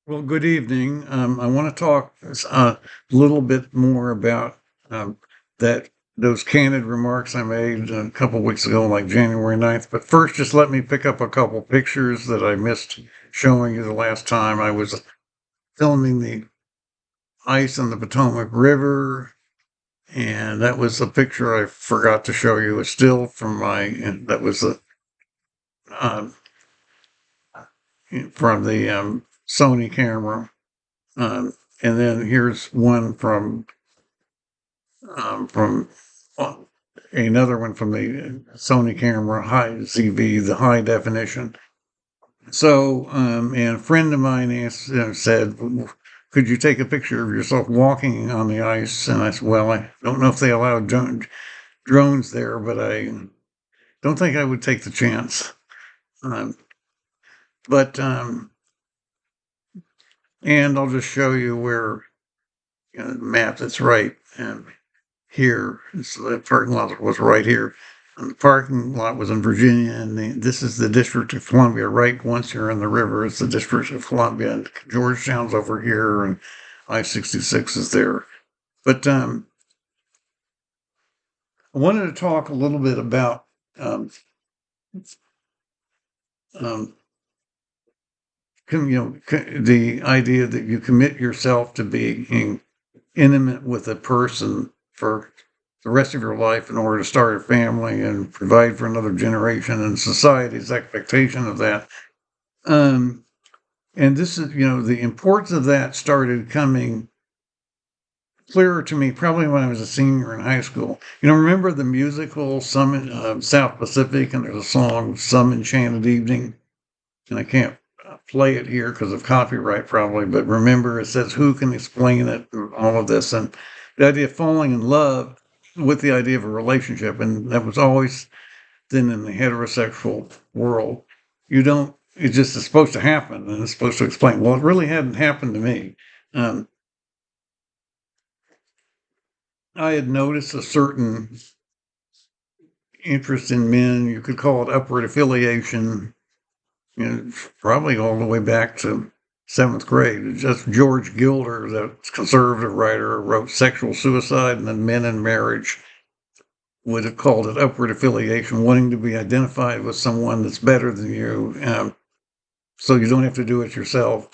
Well, good evening. I want to talk a little bit more about um, that those candid remarks I made a couple weeks ago, like January 9th. But first, just let me pick up a couple pictures that I missed showing you the last time. I was filming the ice on the Potomac River, and that was a picture I forgot to show you. A still from and that was uh, from the Sony camera. Um, and then here's one from uh, another one from the Sony camera, high ZV, the high definition. So, and a friend of mine said, "Could you take a picture of yourself walking on the ice?" And I said, "Well, I don't know if they allow drones there, but I don't think I would take the chance." Um, but and I'll just show you where the map that's right. Here. So the parking lot was right here. And the parking lot was in Virginia, and this is the District of Columbia. Right once you're in the river, it's the District of Columbia. And Georgetown's over here, and I-66 is there. But I wanted to talk a little bit about um, um, the idea that you commit yourself to being intimate with a person for the rest of your life in order to start a family and provide for another generation and society's expectation of that. Um, and this is, the importance of that started coming clearer to me probably when I was a senior in high school. Remember the musical Some South Pacific, and there's a song Some Enchanted Evening, and I can't play it here because of copyright probably, but remember it says who can explain it and all of this, and the idea of falling in love with the idea of a relationship, and that was always then in the heterosexual world. You don't, it just is supposed to happen and it's supposed to explain. Well, it really hadn't happened to me. um, I had noticed a certain interest in men. You could call it upward affiliation, probably all the way back to seventh grade. Just George Gilder, the conservative writer, wrote Sexual Suicide and then Men in Marriage, would have called it upward affiliation, wanting to be identified with someone that's better than you, so you don't have to do it yourself.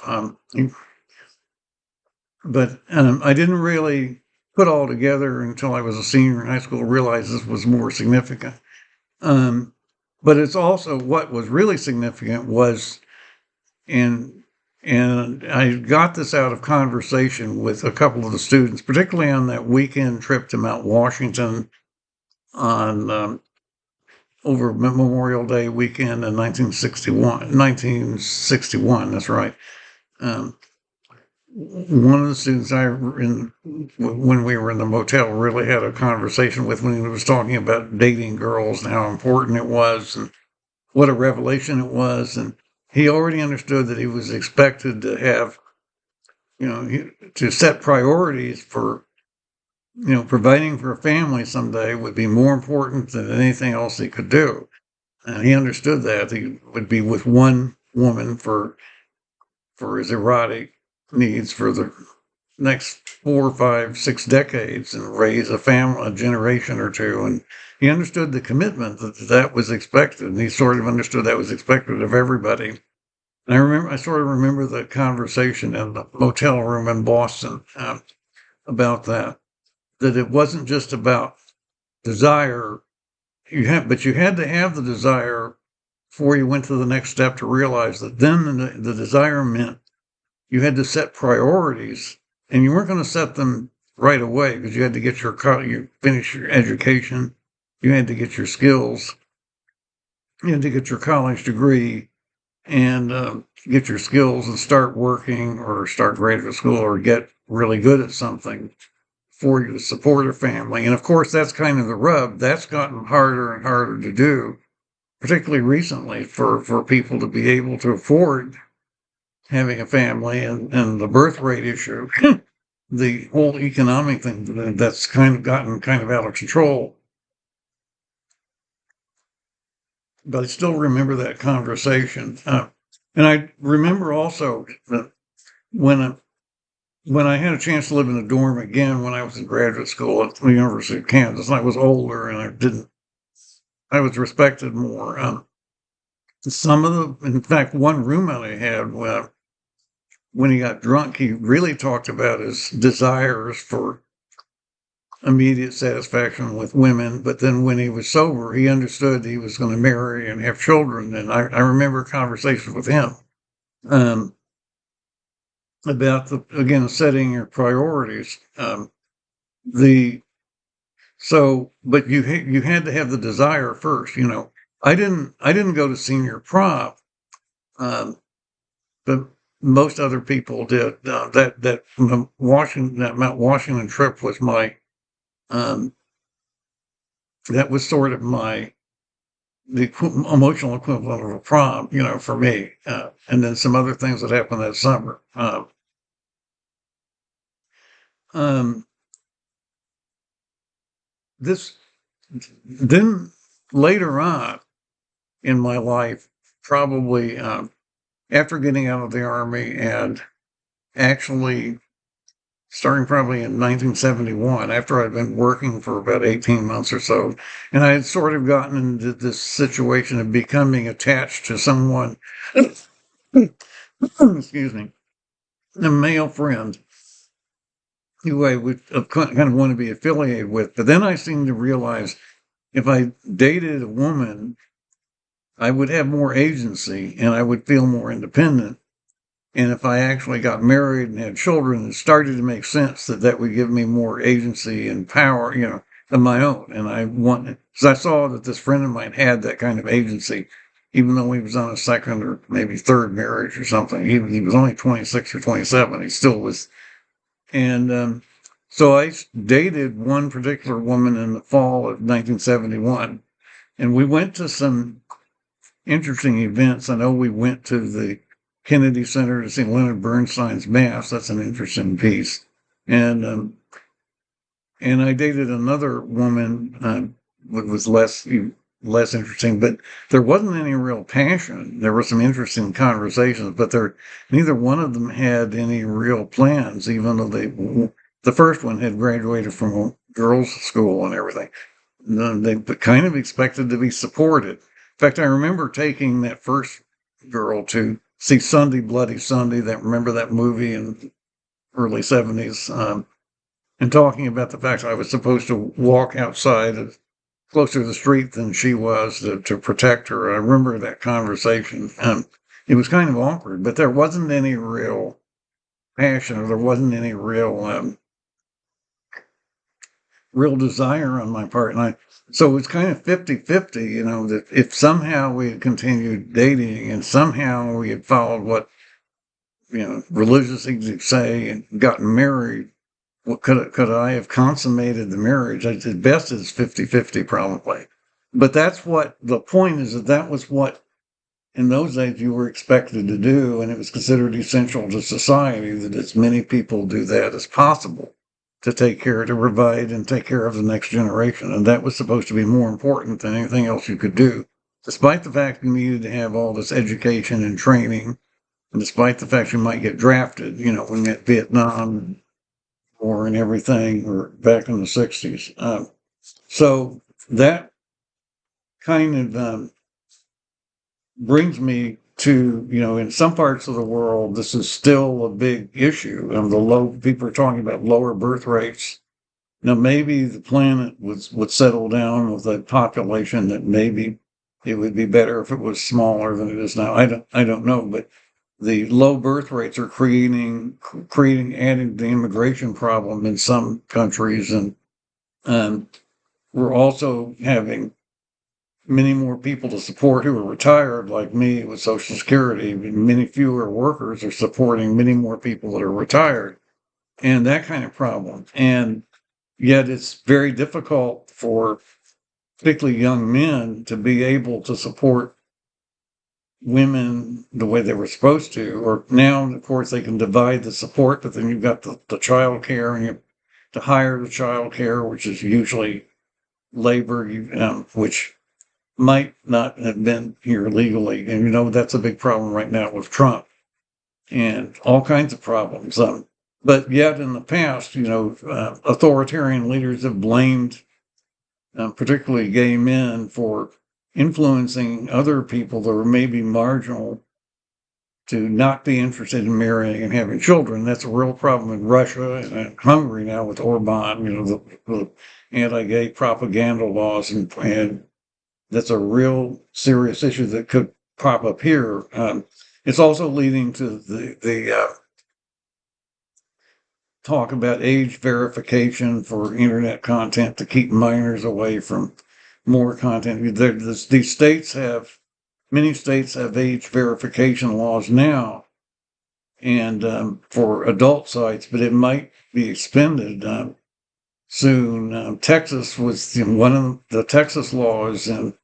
But I didn't really put all together until I was a senior in high school, realize this was more significant. Um, but it's also what was really significant was and and I got this out of conversation with a couple of the students, particularly on that weekend trip to Mount Washington on over Memorial Day weekend in 1961. 1961, that's right. Um, One of the students when we were in the motel, really had a conversation with when he was talking about dating girls and how important it was and what a revelation it was. And he already understood that he was expected to have, to set priorities for, providing for a family someday would be more important than anything else he could do. And he understood that he would be with one woman for his erotic needs for the next 4, 5, 6 decades and raise a family, a generation or two. And he understood the commitment that was expected. And he sort of understood that was expected of everybody. And I sort of remember the conversation in the motel room in Boston about that it wasn't just about desire. But you had to have the desire before you went to the next step to realize that then the desire meant you had to set priorities, and you weren't going to set them right away because you had to get you finish your education, you had to get your skills, you had to get your college degree, and get your skills and start working or start graduate school or get really good at something for you to support a family. And of course, that's kind of the rub. That's gotten harder and harder to do, particularly recently, for people to be able to afford having a family, and the birth rate issue, the whole economic thing that's kind of gotten kind of out of control. But I still remember that conversation. And I remember also that when I, when I had a chance to live in a dorm again when I was in graduate school at the University of Kansas, and I was older and I was respected more. Some of in fact, one roommate I had, when he got drunk, he really talked about his desires for immediate satisfaction with women. But then when he was sober, he understood he was going to marry and have children. And I remember conversations with him um, about again, setting your priorities. The but you had to have the desire first. I didn't go to senior prom, um, but most other people did. That Mount Washington trip was my um, that was sort of emotional equivalent of a prom, for me. And then some other things that happened that summer. Um, this then later on in my life, probably after getting out of the army and actually starting probably in 1971, after I'd been working for about 18 months or so, and I had sort of gotten into this situation of becoming attached to someone, excuse me, a male friend who I would kind of want to be affiliated with. But then I seemed to realize if I dated a woman, I would have more agency and I would feel more independent. And if I actually got married and had children, it started to make sense that that would give me more agency and power, of my own. And I wanted, because I saw that this friend of mine had that kind of agency, even though he was on a second or maybe third marriage or something. He was only 26 or 27. He still was. And so I dated one particular woman in the fall of 1971. And we went to some interesting events. I know we went to the Kennedy Center to see Leonard Bernstein's Mass. That's an interesting piece. And and I dated another woman that was less interesting, but there wasn't any real passion. There were some interesting conversations, but neither one of them had any real plans, even though the first one had graduated from a girls' school and everything. They kind of expected to be supported. In fact, I remember taking that first girl to see Sunday Bloody Sunday. Remember that movie in the early 70s, and talking about the fact I was supposed to walk outside closer to the street than she was to protect her. I remember that conversation. It was kind of awkward, but there wasn't any real passion, or there wasn't any real desire on my part. So it was kind of 50-50, that if somehow we had continued dating and somehow we had followed what, religious things say and gotten married, what could I have consummated the marriage? At best, it's 50-50 probably. But that's what the point is, that was what in those days you were expected to do, and it was considered essential to society that as many people do that as possible to provide and take care of the next generation. And that was supposed to be more important than anything else you could do, despite the fact you needed to have all this education and training, and despite the fact you might get drafted, when at Vietnam War and everything, or back in the 60s. So that kind of brings me to, in some parts of the world, this is still a big issue. People are talking about lower birth rates. Now, maybe the planet would settle down with a population that maybe it would be better if it was smaller than it is now. I don't know, but the low birth rates are adding the immigration problem in some countries, and we're also having many more people to support who are retired, like me with Social Security. Many fewer workers are supporting many more people that are retired, and that kind of problem. And yet it's very difficult for particularly young men to be able to support women the way they were supposed to. Or now, of course, they can divide the support, but then you've got the child care, and you have to hire the child care, which is usually labor, which might not have been here legally. And that's a big problem right now with Trump. and all kinds of problems. But yet in the past, authoritarian leaders have blamed, particularly gay men, for influencing other people that were maybe marginal to not be interested in marrying and having children. That's a real problem in Russia and Hungary now with Orban, the anti-gay propaganda laws, and that's a real serious issue that could pop up here. It's also leading to the talk about age verification for internet content to keep minors away from more content. These states have, many states have age verification laws now, and for adult sites, but it might be expanded soon. Texas was one of the Texas laws, and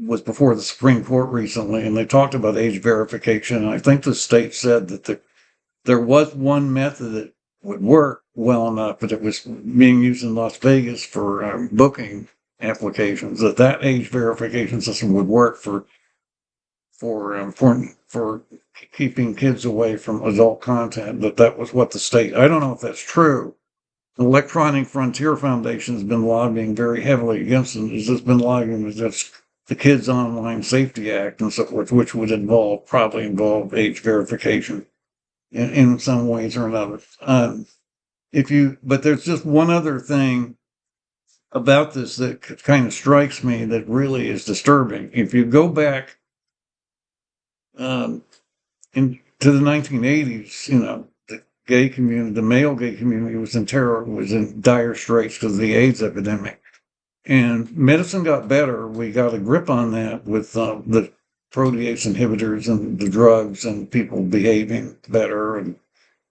was before the Supreme Court recently, and they talked about age verification. And I think the state said that there was one method that would work well enough, but it was being used in Las Vegas for booking applications. That age verification system would work for keeping kids away from adult content. That was what the state. I don't know if that's true. The Electronic Frontier Foundation has been lobbying very heavily against it. It's just been lobbying against the Kids Online Safety Act and so forth, which would probably involve age verification in some ways or another. But there's just one other thing about this that kind of strikes me that really is disturbing. If you go back into the 1980s, the gay community, the male gay community was in dire straits because of the AIDS epidemic. And medicine got better. We got a grip on that with the protease inhibitors and the drugs and people behaving better. And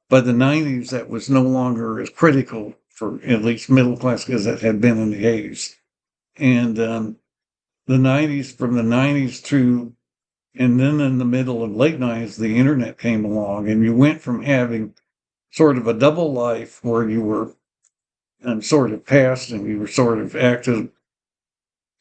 by the 90s, that was no longer as critical for at least middle class as it had been in the 80s. And the 90s, from the 90s through, and then in the middle of late 90s, the internet came along, and you went from having sort of a double life where you were sort of past and you were sort of active,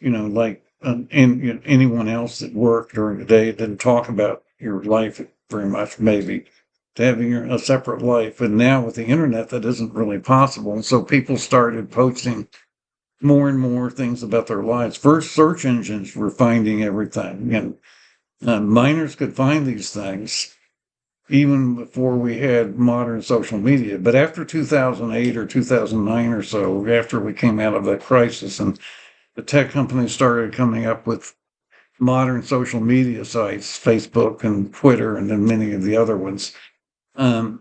like anyone else that worked during the day didn't talk about your life very much, maybe, to having a separate life. And now with the internet, that isn't really possible. And so people started posting more and more things about their lives. First, search engines were finding everything, and minors could find these things even before we had modern social media. But after 2008 or 2009 or so, after we came out of that crisis and the tech companies started coming up with modern social media sites, Facebook and Twitter, and then many of the other ones, with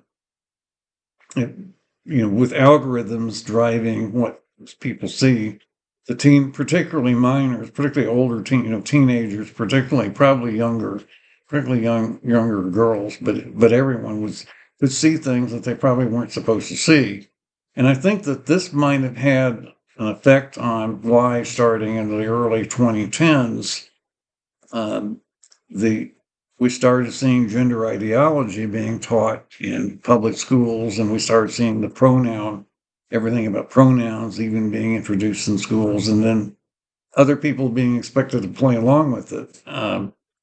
algorithms driving what people see, particularly minors, particularly older teenagers, probably younger girls, but everyone could see things that they probably weren't supposed to see. And I think that this might have had an effect on why, starting in the early 2010s, we started seeing gender ideology being taught in public schools, and we started seeing everything about pronouns even being introduced in schools, and then other people being expected to play along with it.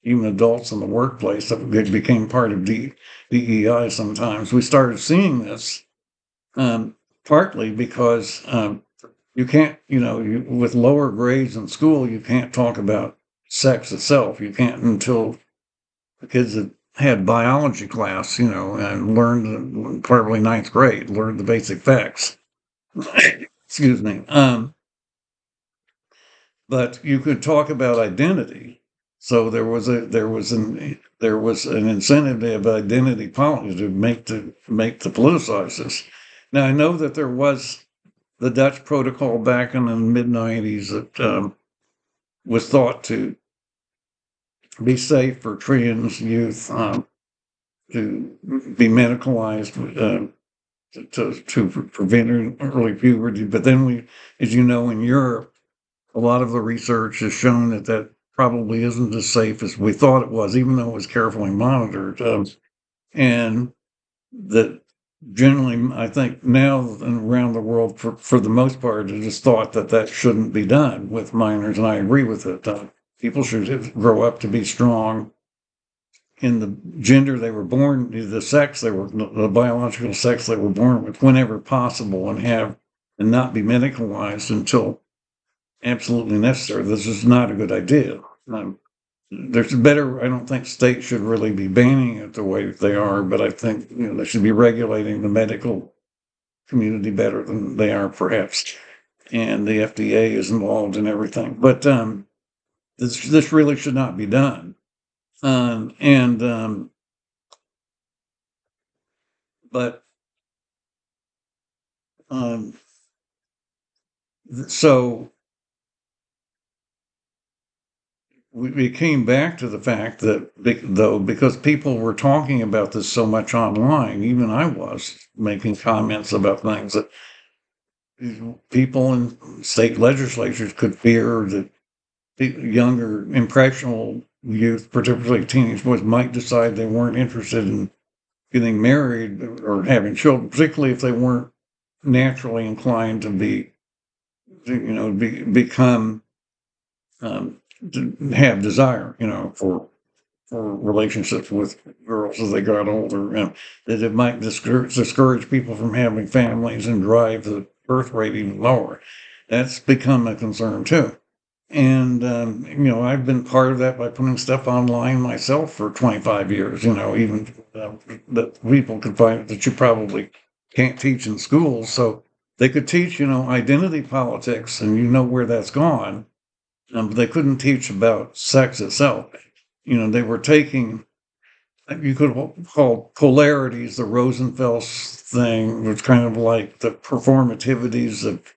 Even adults in the workplace, it became part of DEI sometimes. We started seeing this partly because you can't, with lower grades in school, you can't talk about sex itself. You can't until the kids that had biology class, and learned, probably ninth grade, learned the basic facts. Excuse me. But you could talk about identity. So there was an incentive to have identity politics to make to politicize this. Now I know that there was the Dutch Protocol back in the mid 90s that was thought to be safe for trans youth to be medicalized to prevent early puberty. But then as you know, in Europe, a lot of the research has shown that probably isn't as safe as we thought it was, even though it was carefully monitored. And that generally, I think now and around the world, for the most part, it is thought that shouldn't be done with minors, and I agree with it. People should grow up to be strong in the gender they were born, the sex they were, the biological sex they were born with, whenever possible, and not be medicalized until absolutely necessary. This is not a good idea. There's better. I don't think states should really be banning it the way they are, but I think they should be regulating the medical community better than they are, perhaps. And the FDA is involved in everything, but this really should not be done. And but um, so we came back to the fact that though, because people were talking about this so much online, even I was making comments about things that people in state legislatures could fear that younger, impressionable youth, particularly teenage boys, might decide they weren't interested in getting married or having children, particularly if they weren't naturally inclined to become, to have desire, for relationships with girls as they got older, and that it might discourage people from having families and drive the birth rate even lower. That's become a concern too. And, I've been part of that by putting stuff online myself for 25 years, even that people could find that you probably can't teach in schools. So they could teach, identity politics, and where that's gone. But they couldn't teach about sex itself. They were taking, you could call polarities, the Rosenfels thing, which kind of like the performativities of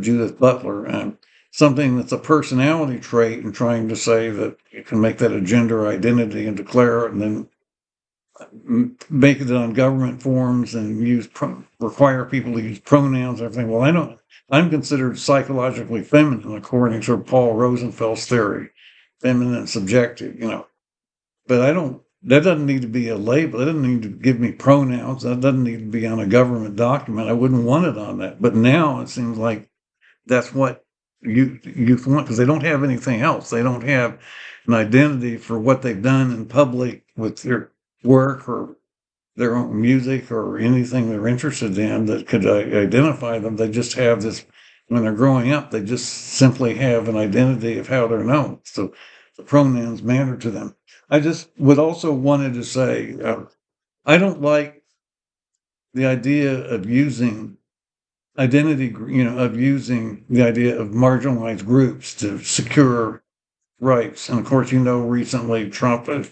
Judith Butler, and something that's a personality trait, and trying to say that you can make that a gender identity and declare it, and then make it on government forms and require people to use pronouns and everything. Well, I'm considered psychologically feminine according to Paul Rosenfeld's theory, feminine and subjective, but that doesn't need to be a label. That doesn't need to give me pronouns. That doesn't need to be on a government document. I wouldn't want it on that. But now it seems like that's what youth want, because they don't have anything else. They don't have an identity for what they've done in public with their work or their own music or anything they're interested in that could identify them. They just have this, when they're growing up, they just simply have an identity of how they're known. So the pronouns matter to them. I just would also wanted to say, I don't like the idea of using using the idea of marginalized groups to secure rights. And of course, recently Trump has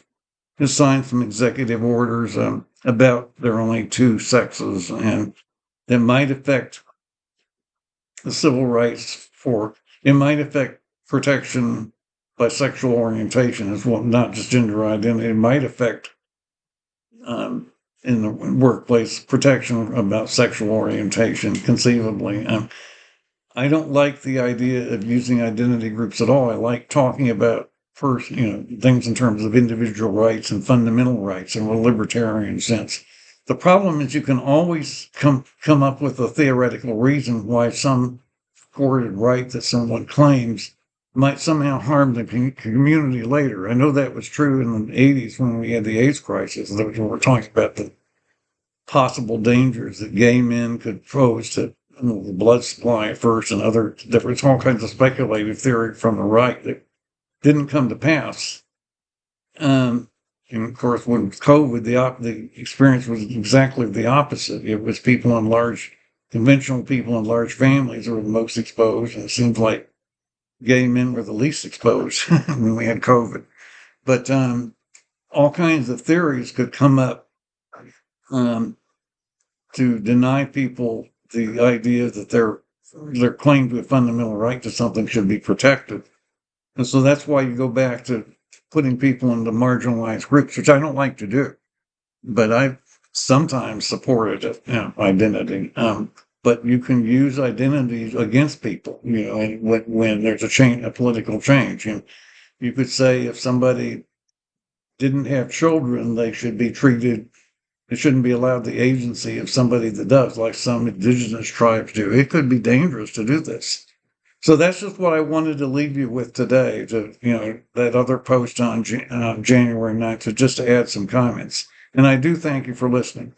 signed some executive orders about there are only two sexes, and that might affect the civil rights it might affect protection by sexual orientation as well, not just gender identity. It might affect in the workplace protection about sexual orientation, conceivably. I don't like the idea of using identity groups at all. I like talking about things in terms of individual rights and fundamental rights in a libertarian sense. The problem is you can always come up with a theoretical reason why some purported right that someone claims might somehow harm the community later. I know that was true in the 80s when we had the AIDS crisis. We were talking about the possible dangers that gay men could pose to the blood supply at first, and other different, all kinds of speculative theory from the right that didn't come to pass. And of course, with COVID, the experience was exactly the opposite. It was conventional people in large families who were the most exposed, and it seems like gay men were the least exposed when we had COVID. But all kinds of theories could come up to deny people the idea that their claim to a fundamental right to something should be protected. And so that's why you go back to putting people into marginalized groups, which I don't like to do, but I've sometimes supported identity. But you can use identities against people, and when there's a political change. And you could say if somebody didn't have children, they shouldn't be allowed the agency of somebody that does, like some indigenous tribes do. It could be dangerous to do this. So that's just what I wanted to leave you with today. To that other post on January 9th, to just to add some comments. And I do thank you for listening.